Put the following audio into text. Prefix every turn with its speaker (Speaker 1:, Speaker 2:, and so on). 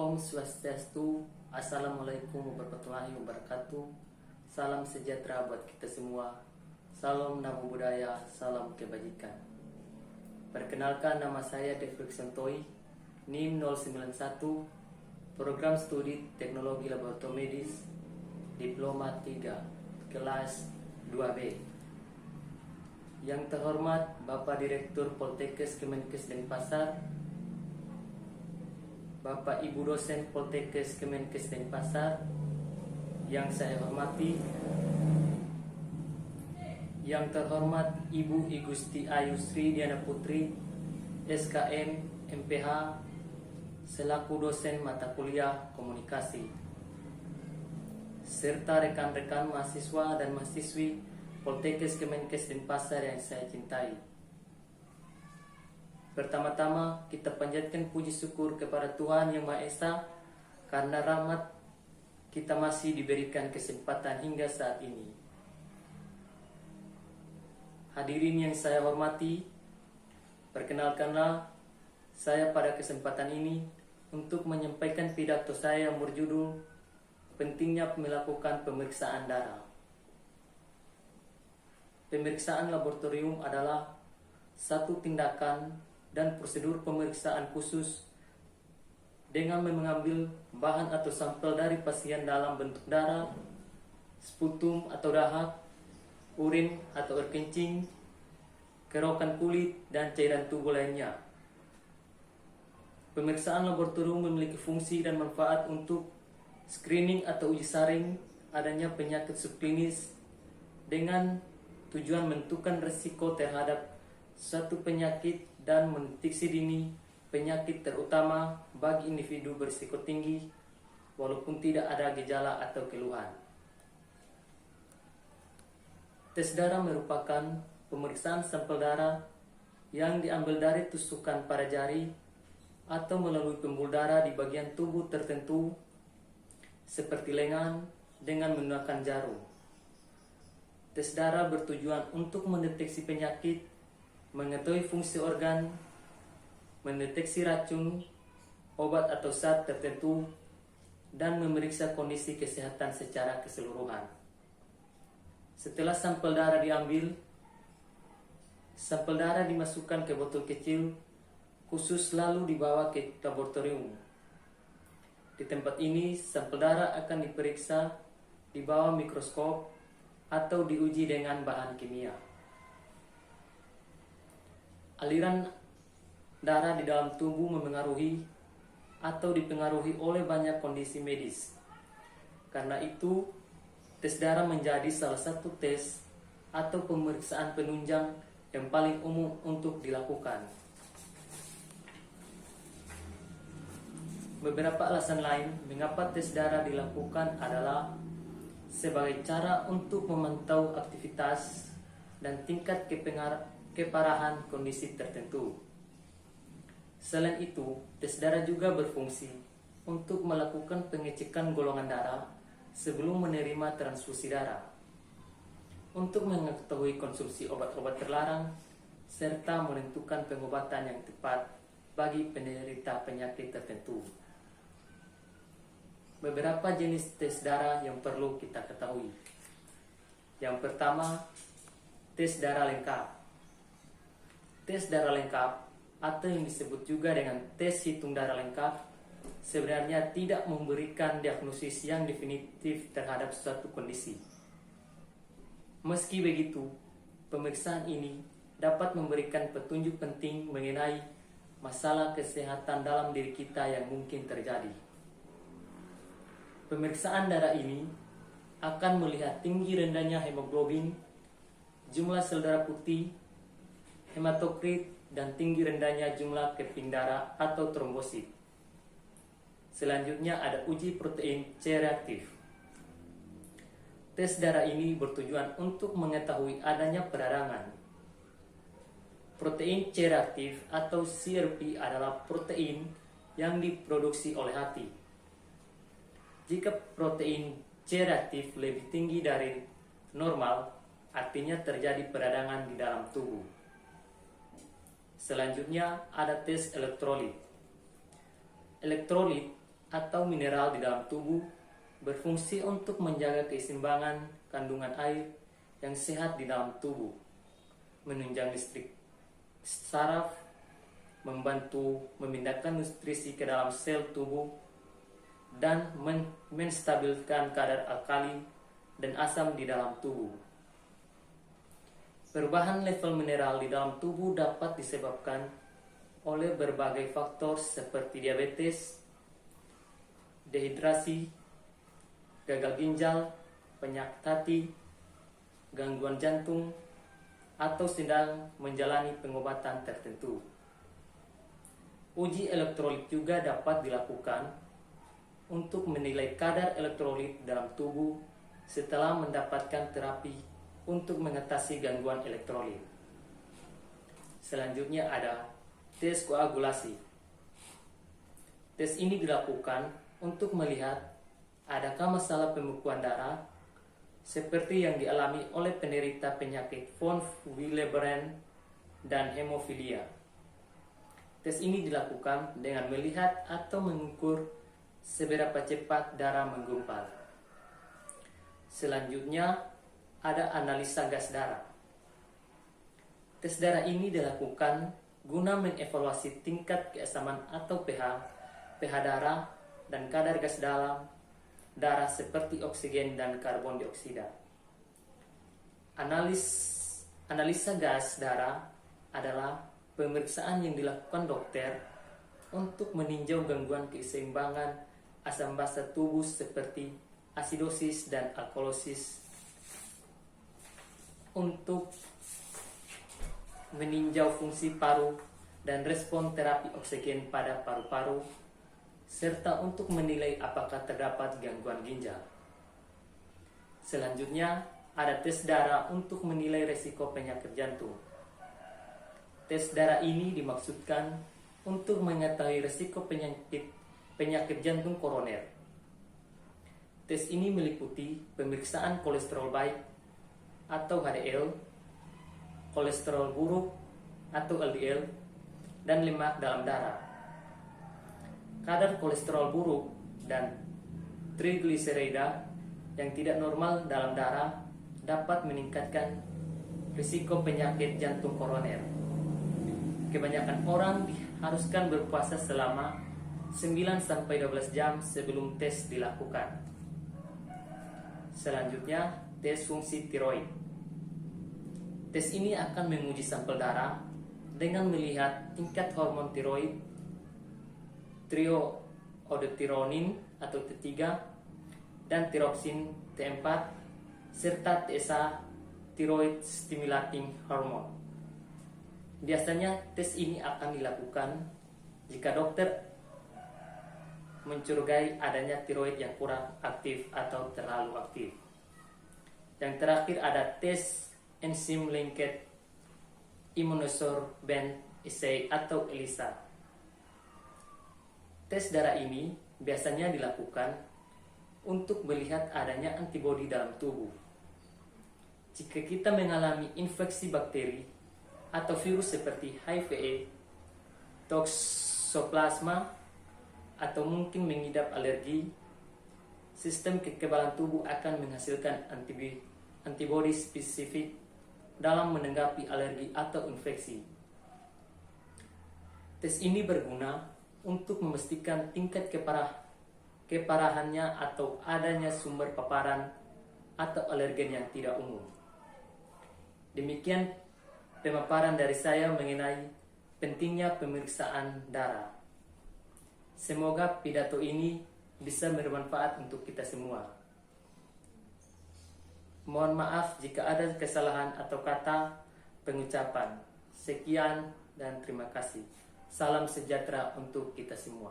Speaker 1: Om Swastiastu, Assalamualaikum warahmatullahi wabarakatuh. Salam sejahtera buat kita semua. Salam Namo Buddhaya, salam kebajikan. Perkenalkan, nama saya Devrik Santoy, NIM 091, Program Studi Teknologi Laboratorium Medis, Diploma 3, kelas 2B. Yang terhormat Bapak Direktur Poltekkes Kemenkes Denpasar, Bapak Ibu dosen Poltekkes Kemenkes Denpasar yang saya hormati, yang terhormat Ibu Igusti Ayu Sri Diana Putri, SKM, MPH, selaku dosen mata kuliah komunikasi, serta rekan-rekan mahasiswa dan mahasiswi Poltekkes Kemenkes Denpasar yang saya cintai. Pertama-tama kita panjatkan puji syukur kepada Tuhan Yang Maha Esa karena rahmat kita masih diberikan kesempatan hingga saat ini. Hadirin yang saya hormati, perkenalkanlah saya pada kesempatan ini untuk menyampaikan pidato saya yang berjudul Pentingnya melakukan pemeriksaan darah. Pemeriksaan laboratorium adalah satu tindakan dan prosedur pemeriksaan khusus dengan mengambil bahan atau sampel dari pasien dalam bentuk darah, sputum atau dahak, urin atau air kencing, kerokan kulit, dan cairan tubuh lainnya. Pemeriksaan laboratorium memiliki fungsi dan manfaat untuk screening atau uji saring adanya penyakit subklinis dengan tujuan menentukan risiko terhadap suatu penyakit dan mendeteksi dini penyakit terutama bagi individu berisiko tinggi walaupun tidak ada gejala atau keluhan. Tes darah merupakan pemeriksaan sampel darah yang diambil dari tusukan pada jari atau melalui pembuluh darah di bagian tubuh tertentu seperti lengan dengan menggunakan jarum. Tes darah bertujuan untuk mendeteksi penyakit, mengetahui fungsi organ, mendeteksi racun, obat atau zat tertentu, dan memeriksa kondisi kesehatan secara keseluruhan. Setelah sampel darah diambil, sampel darah dimasukkan ke botol kecil khusus lalu dibawa ke laboratorium. Di tempat ini, sampel darah akan diperiksa di bawah mikroskop atau diuji dengan bahan kimia. Aliran darah di dalam tubuh memengaruhi atau dipengaruhi oleh banyak kondisi medis. Karena itu, tes darah menjadi salah satu tes atau pemeriksaan penunjang yang paling umum untuk dilakukan. Beberapa alasan lain mengapa tes darah dilakukan adalah sebagai cara untuk memantau aktivitas dan tingkat keparahan kondisi tertentu. Selain itu, tes darah juga berfungsi untuk melakukan pengecekan golongan darah sebelum menerima transfusi darah, untuk mengetahui konsumsi obat-obat terlarang, serta menentukan pengobatan yang tepat bagi penderita penyakit tertentu. Beberapa jenis tes darah yang perlu kita ketahui. Yang pertama, tes darah lengkap. Tes darah lengkap atau yang disebut juga dengan tes hitung darah lengkap sebenarnya tidak memberikan diagnosis yang definitif terhadap suatu kondisi. Meski begitu, pemeriksaan ini dapat memberikan petunjuk penting mengenai masalah kesehatan dalam diri kita yang mungkin terjadi. Pemeriksaan darah ini akan melihat tinggi rendahnya hemoglobin, jumlah sel darah putih, hematokrit, dan tinggi rendahnya jumlah keping darah atau trombosit. Selanjutnya ada uji protein C reaktif. Tes darah ini bertujuan untuk mengetahui adanya peradangan. Protein C reaktif atau CRP adalah protein yang diproduksi oleh hati. Jika protein C reaktif lebih tinggi dari normal, artinya terjadi peradangan di dalam tubuh. Selanjutnya ada tes elektrolit. Elektrolit atau mineral di dalam tubuh berfungsi untuk menjaga keseimbangan kandungan air yang sehat di dalam tubuh, menunjang listrik saraf, membantu memindahkan nutrisi ke dalam sel tubuh, dan menstabilkan kadar alkali dan asam di dalam tubuh. Perubahan level mineral di dalam tubuh dapat disebabkan oleh berbagai faktor seperti diabetes, dehidrasi, gagal ginjal, penyakit hati, gangguan jantung, atau sedang menjalani pengobatan tertentu. Uji elektrolit juga dapat dilakukan untuk menilai kadar elektrolit dalam tubuh setelah mendapatkan terapi untuk mengatasi gangguan elektrolit. Selanjutnya ada tes koagulasi. Tes ini dilakukan untuk melihat adakah masalah pembekuan darah seperti yang dialami oleh penderita penyakit von Willebrand dan hemofilia. Tes ini dilakukan dengan melihat atau mengukur seberapa cepat darah menggumpal. Selanjutnya ada analisa gas darah. Tes darah ini dilakukan guna mengevaluasi tingkat keasaman atau pH darah dan kadar gas dalam darah seperti oksigen dan karbon dioksida. Analisa gas darah adalah pemeriksaan yang dilakukan dokter untuk meninjau gangguan keseimbangan asam basa tubuh seperti asidosis dan alkalosis, untuk meninjau fungsi paru dan respon terapi oksigen pada paru-paru, serta untuk menilai apakah terdapat gangguan ginjal. Selanjutnya, ada tes darah untuk menilai resiko penyakit jantung. Tes darah ini dimaksudkan untuk mengetahui resiko penyakit jantung koroner. Tes ini meliputi pemeriksaan kolesterol baik atau HDL, kolesterol buruk atau LDL, dan lemak dalam darah. Kadar kolesterol buruk dan trigliserida yang tidak normal dalam darah dapat meningkatkan risiko penyakit jantung koroner. Kebanyakan orang diharuskan berpuasa selama 9-12 jam sebelum tes dilakukan. Selanjutnya, tes fungsi tiroid. Tes ini akan menguji sampel darah dengan melihat tingkat hormon tiroid, triiodothyronin atau T3, dan tiroxin T4, serta TSH, thyroid stimulating hormone. Biasanya tes ini akan dilakukan jika dokter mencurigai adanya tiroid yang kurang aktif atau terlalu aktif. Yang terakhir ada tes Enzyme Linked Immunosorbent Assay atau ELISA. Tes darah ini biasanya dilakukan untuk melihat adanya antibodi dalam tubuh. Jika kita mengalami infeksi bakteri atau virus seperti HIV, toksoplasma, atau mungkin mengidap alergi, sistem kekebalan tubuh akan menghasilkan antibodi spesifik dalam menanggapi alergi atau infeksi. Tes ini berguna untuk memastikan tingkat keparahannya atau adanya sumber paparan atau alergen yang tidak umum. Demikian pemaparan dari saya mengenai pentingnya pemeriksaan darah. Semoga pidato ini bisa bermanfaat untuk kita semua. Mohon maaf jika ada kesalahan atau kata pengucapan. Sekian dan terima kasih. Salam sejahtera untuk kita semua.